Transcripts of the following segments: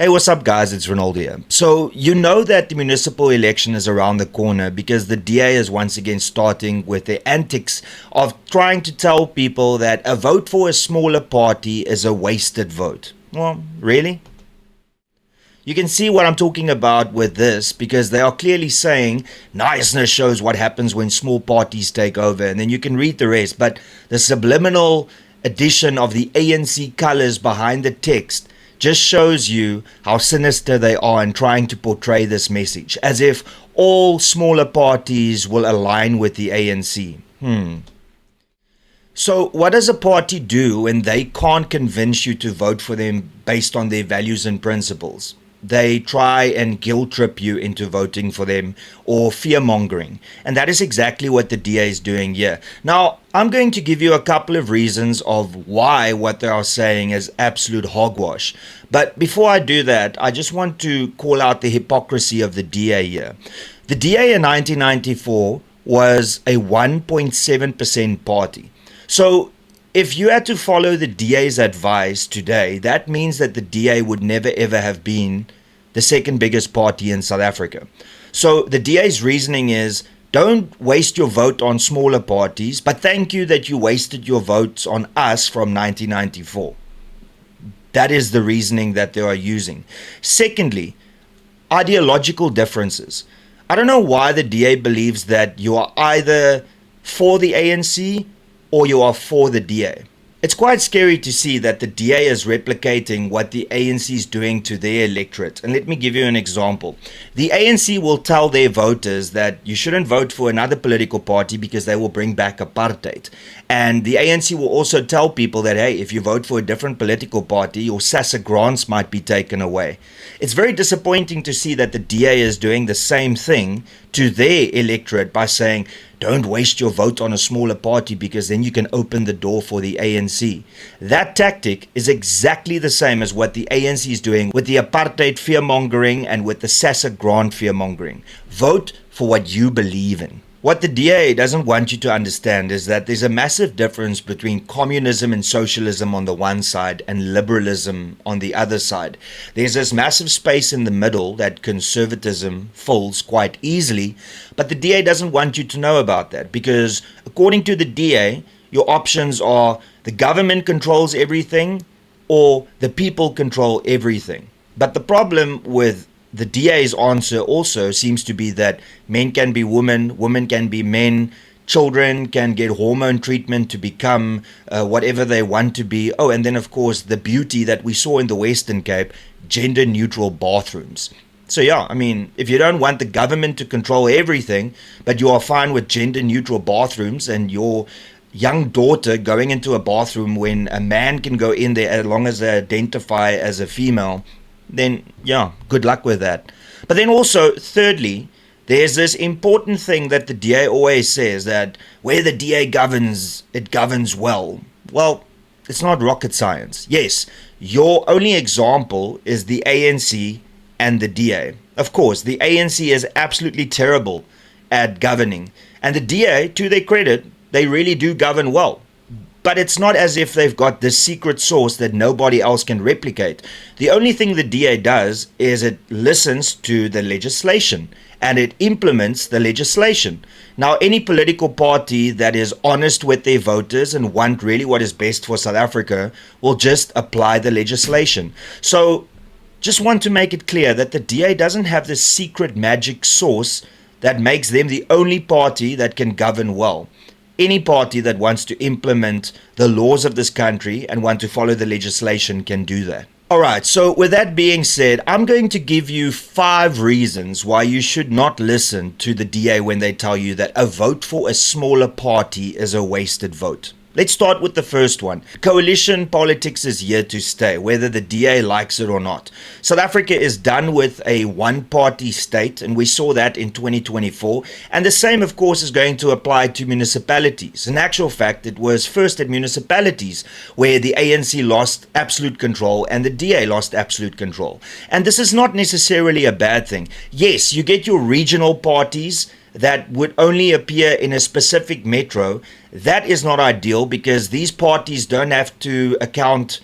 Hey, what's up, guys? It's Renaldo here. So, you know that the municipal election is around the corner because the DA is once again starting with the antics of trying to tell people that a vote for a smaller party is a wasted vote. Well, really? You can see what I'm talking about with this because they are clearly saying niceness shows what happens when small parties take over, and then you can read the rest. But the subliminal addition of the ANC colors behind the text just shows you how sinister they are in trying to portray this message, as if all smaller parties will align with the ANC. So, what does a party do when they can't convince you to vote for them based on their values and principles? They try and guilt trip you into voting for them, or fear mongering. And that is exactly what the DA is doing here. Now, I'm going to give you a couple of reasons of why what they are saying is absolute hogwash. But before I do that, I just want to call out the hypocrisy of the DA here. The DA in 1994 was a 1.7% party. So, if you had to follow the DA's advice today, that means that the DA would never ever have been the second biggest party in South Africa. So the DA's reasoning is, don't waste your vote on smaller parties, but thank you that you wasted your votes on us from 1994. That is the reasoning that they are using. Secondly, ideological differences. I don't know why the DA believes that you are either for the ANC or you are for the DA. It's quite scary to see that the DA is replicating what the ANC is doing to their electorate. And let me give you an example. The ANC will tell their voters that you shouldn't vote for another political party because they will bring back apartheid. And the ANC will also tell people that, hey, if you vote for a different political party, your SASSA grants might be taken away. It's very disappointing to see that the DA is doing the same thing to their electorate by saying, don't waste your vote on a smaller party because then you can open the door for the ANC. That tactic is exactly the same as what the ANC is doing with the apartheid fearmongering and with the SASSA grant fearmongering. Vote for what you believe in. What the DA doesn't want you to understand is that there's a massive difference between communism and socialism on the one side and liberalism on the other side. There's this massive space in the middle that conservatism fills quite easily, but the DA doesn't want you to know about that because according to the DA, your options are the government controls everything or the people control everything. But the problem with the DA's answer also seems to be that men can be women, women can be men, children can get hormone treatment to become whatever they want to be. Oh, and then of course the beauty that we saw in the Western Cape, gender neutral bathrooms. So yeah, I mean, if you don't want the government to control everything, but you are fine with gender neutral bathrooms and your young daughter going into a bathroom when a man can go in there as long as they identify as a female, then yeah, good luck with that. But then also, thirdly, there's this important thing that the DA always says, that where the DA governs, it governs well. Well, it's not rocket science. Yes, your only example is the ANC and the DA. Of course, the ANC is absolutely terrible at governing. And the DA, to their credit, they really do govern well. But it's not as if they've got this secret sauce that nobody else can replicate. The only thing the DA does is it listens to the legislation and it implements the legislation. Now, any political party that is honest with their voters and want really what is best for South Africa will just apply the legislation. So, just want to make it clear that the DA doesn't have this secret magic sauce that makes them the only party that can govern well. Any party that wants to implement the laws of this country and want to follow the legislation can do that. Alright, so with that being said, I'm going to give you 5 reasons why you should not listen to the DA when they tell you that a vote for a smaller party is a wasted vote. Let's start with the first one. Coalition politics is here to stay, whether the DA likes it or not. South Africa is done with a one-party state, and we saw that in 2024. And the same, of course, is going to apply to municipalities. In actual fact, it was first at municipalities where the ANC lost absolute control and the DA lost absolute control. And this is not necessarily a bad thing. Yes, you get your regional parties that would only appear in a specific metro. That is not ideal because these parties don't have to account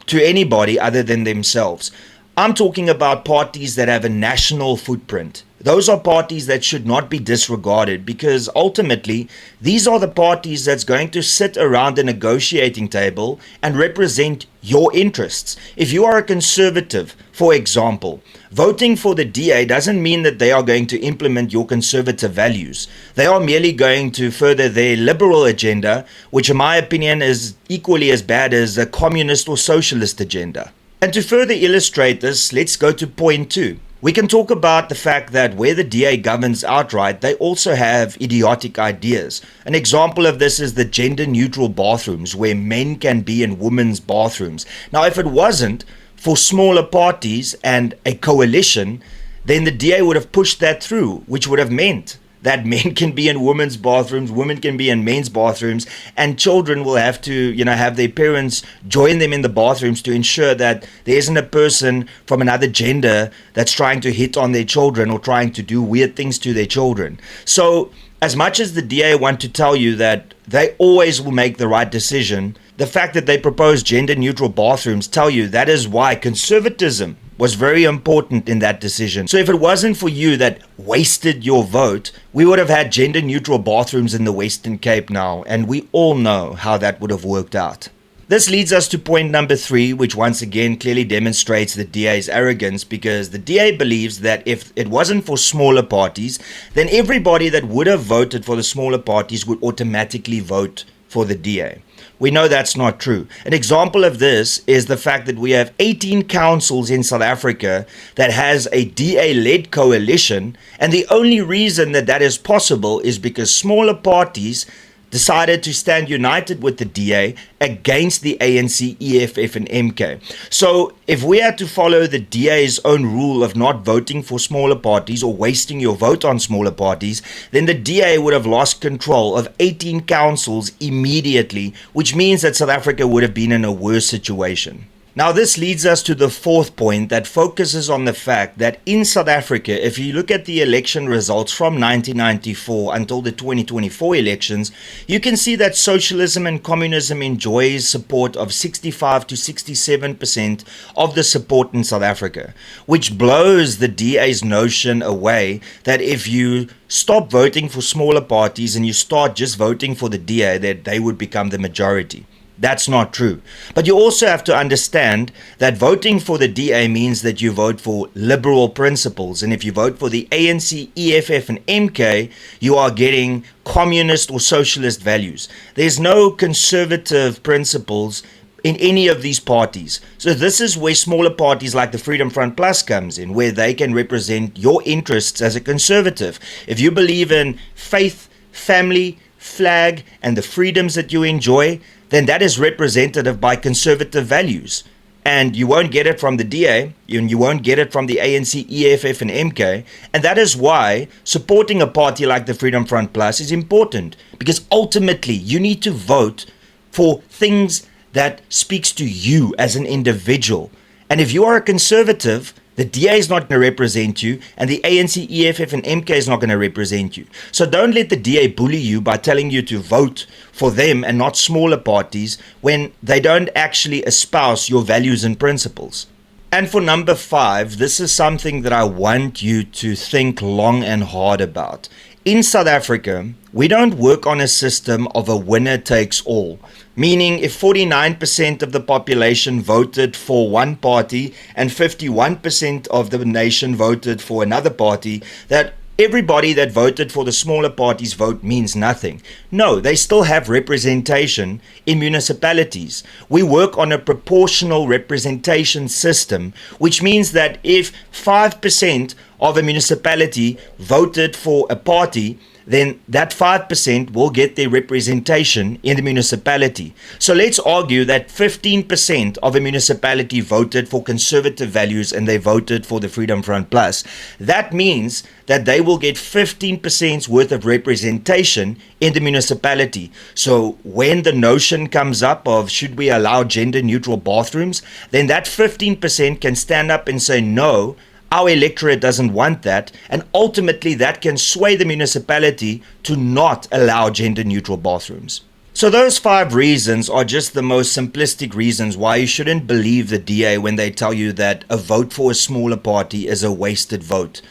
to anybody other than themselves. I'm talking about parties that have a national footprint. Those are parties that should not be disregarded because ultimately these are the parties that's going to sit around the negotiating table and represent your interests. If you are a conservative, for example, voting for the DA doesn't mean that they are going to implement your conservative values. They are merely going to further their liberal agenda, which in my opinion is equally as bad as a communist or socialist agenda. And to further illustrate this, let's go to point 2. We can talk about the fact that where the DA governs outright, they also have idiotic ideas. An example of this is the gender-neutral bathrooms, where men can be in women's bathrooms. Now, if it wasn't for smaller parties and a coalition, then the DA would have pushed that through, which would have meant that men can be in women's bathrooms, women can be in men's bathrooms, and children will have to, have their parents join them in the bathrooms to ensure that there isn't a person from another gender that's trying to hit on their children or trying to do weird things to their children. So, as much as the DA want to tell you that they always will make the right decision, the fact that they propose gender-neutral bathrooms tell you that is why conservatism was very important in that decision. So if it wasn't for you that wasted your vote, we would have had gender-neutral bathrooms in the Western Cape now, and we all know how that would have worked out. This leads us to point number 3, which once again clearly demonstrates the DA's arrogance, because the DA believes that if it wasn't for smaller parties, then everybody that would have voted for the smaller parties would automatically vote for the DA. We know that's not true. An example of this is the fact that we have 18 councils in South Africa that has a DA-led coalition, and the only reason that that is possible is because smaller parties decided to stand united with the DA against the ANC, EFF, and MK. So if we had to follow the DA's own rule of not voting for smaller parties or wasting your vote on smaller parties, then the DA would have lost control of 18 councils immediately, which means that South Africa would have been in a worse situation. Now this leads us to the 4th point that focuses on the fact that in South Africa, if you look at the election results from 1994 until the 2024 elections, you can see that socialism and communism enjoys support of 65 to 67% of the support in South Africa, which blows the DA's notion away that if you stop voting for smaller parties and you start just voting for the DA, that they would become the majority. That's not true. But you also have to understand that voting for the DA means that you vote for liberal principles. And if you vote for the ANC, EFF, and MK, you are getting communist or socialist values. There's no conservative principles in any of these parties. So this is where smaller parties like the Freedom Front Plus comes in, where they can represent your interests as a conservative. If you believe in faith, family, flag, and the freedoms that you enjoy, then that is representative by conservative values. And you won't get it from the DA, and you won't get it from the ANC, EFF, and MK. And that is why supporting a party like the Freedom Front Plus is important, because ultimately you need to vote for things that speaks to you as an individual. And if you are a conservative, the DA is not going to represent you, and the ANC, EFF, and MK is not going to represent you. So don't let the DA bully you by telling you to vote for them and not smaller parties when they don't actually espouse your values and principles. And for number 5, this is something that I want you to think long and hard about. In South Africa, we don't work on a system of a winner takes all, meaning if 49% of the population voted for one party and 51% of the nation voted for another party, that everybody that voted for the smaller party's vote means nothing. No, they still have representation in municipalities. We work on a proportional representation system, which means that if 5% of a municipality voted for a party, then that 5% will get their representation in the municipality. So let's argue that 15% of a municipality voted for conservative values and they voted for the Freedom Front Plus. That means that they will get 15% worth of representation in the municipality. So when the notion comes up of should we allow gender neutral bathrooms, then that 15% can stand up and say no, our electorate doesn't want that, and ultimately that can sway the municipality to not allow gender-neutral bathrooms. So those 5 reasons are just the most simplistic reasons why you shouldn't believe the DA when they tell you that a vote for a smaller party is a wasted vote.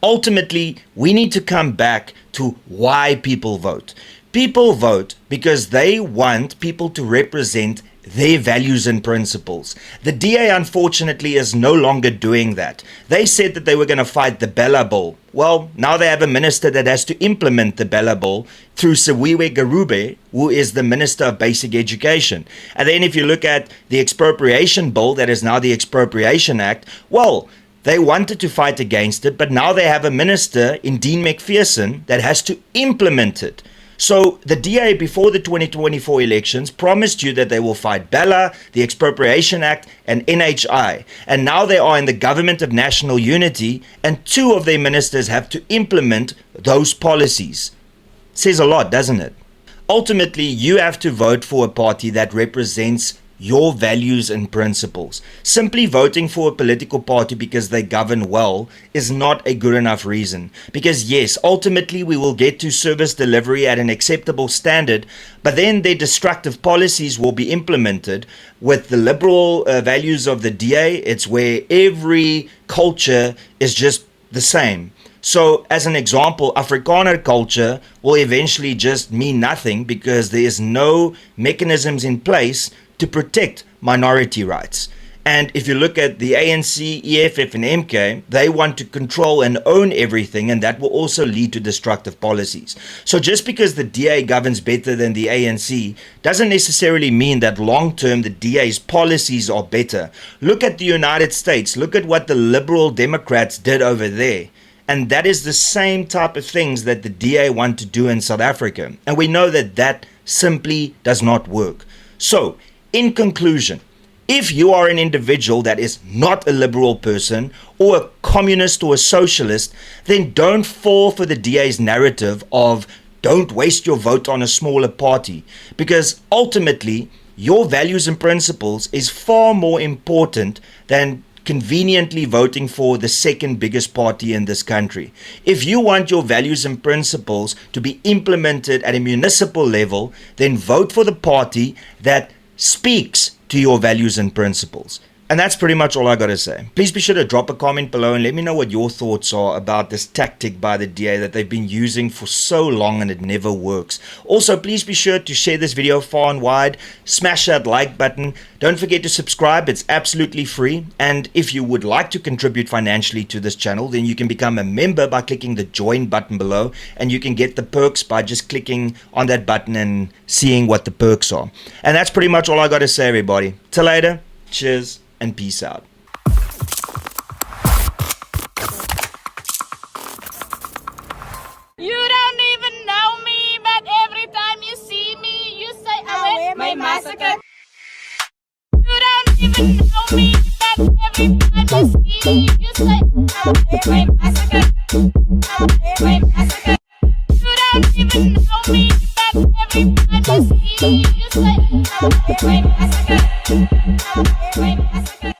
Ultimately, we need to come back to why people vote. People vote because they want people to represent their values and principles. The DA, unfortunately, is no longer doing that. They said that they were going to fight the Bella Bill. Well, now they have a minister that has to implement the Bella Bill through Siwiwe Garube, who is the Minister of Basic Education. And then if you look at the expropriation bill, that is now the Expropriation Act, well, they wanted to fight against it, but now they have a minister in Dean McPherson that has to implement it. So the DA before the 2024 elections promised you that they will fight Bella, the Expropriation Act, and NHI. And now they are in the Government of National Unity, and 2 of their ministers have to implement those policies. Says a lot, doesn't it? Ultimately, you have to vote for a party that represents your values and principles. Simply voting for a political party because they govern well is not a good enough reason. Because yes, ultimately we will get to service delivery at an acceptable standard, but then their destructive policies will be implemented. With the liberal values of the DA, it's where every culture is just the same. So, as an example, Afrikaner culture will eventually just mean nothing because there is no mechanisms in place to protect minority rights. And if you look at the ANC, EFF, and MK, they want to control and own everything, and that will also lead to destructive policies. So just because the DA governs better than the ANC doesn't necessarily mean that long-term the DA's policies are better. Look at the United States. Look at what the liberal Democrats did over there. And that is the same type of things that the DA want to do in South Africa. And we know that that simply does not work. So, in conclusion, if you are an individual that is not a liberal person or a communist or a socialist, then don't fall for the DA's narrative of don't waste your vote on a smaller party, because ultimately your values and principles is far more important than conveniently voting for the second biggest party in this country. If you want your values and principles to be implemented at a municipal level, then vote for the party that speaks to your values and principles. And that's pretty much all I got to say. Please be sure to drop a comment below and let me know what your thoughts are about this tactic by the DA that they've been using for so long and it never works. Also, please be sure to share this video far and wide. Smash that like button. Don't forget to subscribe. It's absolutely free. And if you would like to contribute financially to this channel, then you can become a member by clicking the join button below. And you can get the perks by just clicking on that button and seeing what the perks are. And that's pretty much all I got to say, everybody. Till later. Cheers. And peace out. You don't even know me, but every time you see me, you say I wear my massacre. You don't even know me, but every time you see me, you say I wear my massacre. I wear my massacre. You don't even know me, but every time you see me, you say I wear my massacre. I wear my